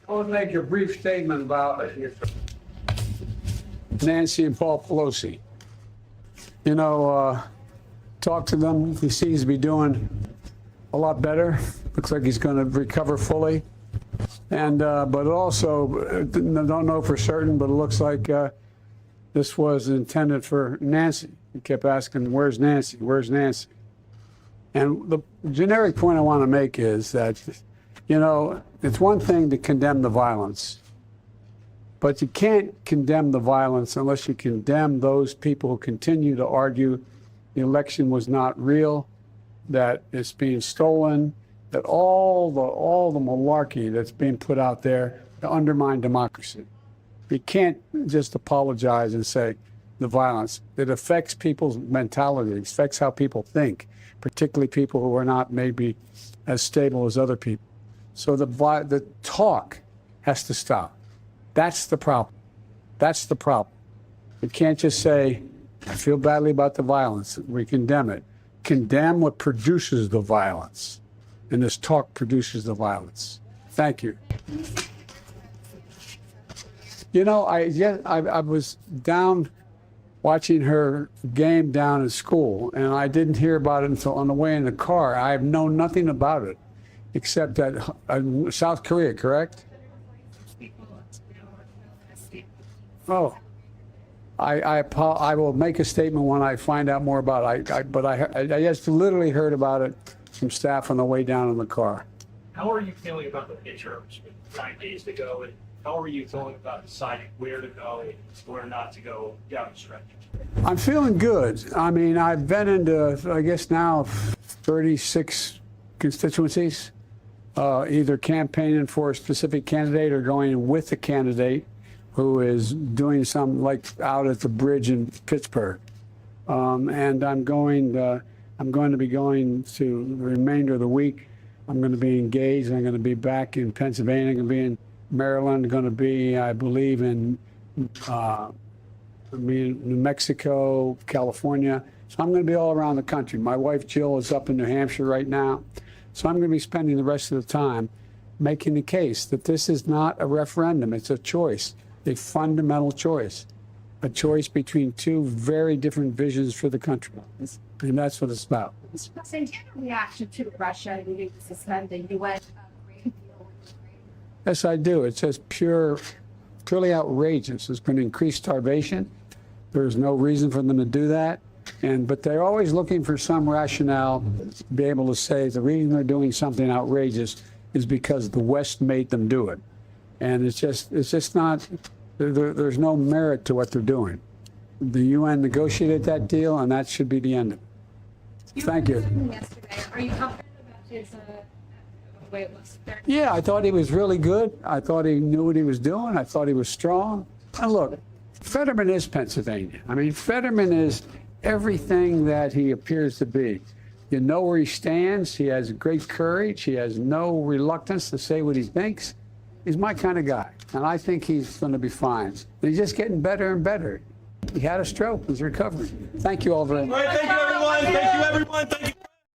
I want to make a brief statement about Nancy and Paul Pelosi. You know, talk to them. He seems to be doing a lot better. Looks like he's going to recover fully. And but also, don't know for certain, but it looks like this was intended for Nancy. He kept asking, "Where's Nancy? Where's Nancy?" And the generic point I want to make is that, you know, it's one thing to condemn the violence, but you can't condemn the violence unless you condemn those people who continue to argue the election was not real, that it's being stolen, that all the malarkey that's being put out there to undermine democracy. You can't just apologize and say the violence. It affects people's mentality. It affects how people think, particularly people who are not maybe as stable as other people. So the talk has to stop. That's the problem. That's the problem. You can't just say, I feel badly about the violence. We condemn it. Condemn what produces the violence. And this talk produces the violence. Thank you. You know, I was down watching her game down at school, and I didn't hear about it until on the way in the car. I have known nothing about it, except that South Korea, correct? Oh, I will make a statement when I find out more about it. But I just literally heard about it from staff on the way down in the car. How are you feeling about the midterms with 9 days to go, and how are you feeling about deciding where to go and where not to go down the stretch? I'm feeling good. I mean, I've been into, I guess now, 36 constituencies, either campaigning for a specific candidate or going with the candidate who is doing something like out at the bridge in Pittsburgh. And I'm going to be going to the remainder of the week. I'm going to be engaged. I'm going to be back in Pennsylvania. I'm going to be in Maryland. I'm going to be, I believe, in New Mexico, California. So I'm going to be all around the country. My wife, Jill, is up in New Hampshire right now. So I'm going to be spending the rest of the time making the case that this is not a referendum. It's a choice, a fundamental choice, a choice between two very different visions for the country. And that's what it's about. Mr. President, do you have a reaction to Russia needing to suspend the UN grain deal with Ukraine? Yes, I do. It's just purely outrageous. It's going to increase starvation. There's no reason for them to do that. But they're always looking for some rationale to be able to say the reason they're doing something outrageous is because the West made them do it. And it's just not, there's no merit to what they're doing. The UN negotiated that deal, and that should be the end of it. Thank you. Yesterday. Are you confident about his way it looks there? Yeah, I thought he was really good. I thought he knew what he was doing. I thought he was strong. And look, Fetterman is Pennsylvania. I mean, Fetterman is everything that he appears to be. You know where he stands. He has great courage. He has no reluctance to say what he thinks. He's my kind of guy, and I think he's going to be fine. And he's just getting better and better. He had a stroke. He's recovering. Thank you all very much. All right, thank you, everyone. Thank you, everyone. Thank you.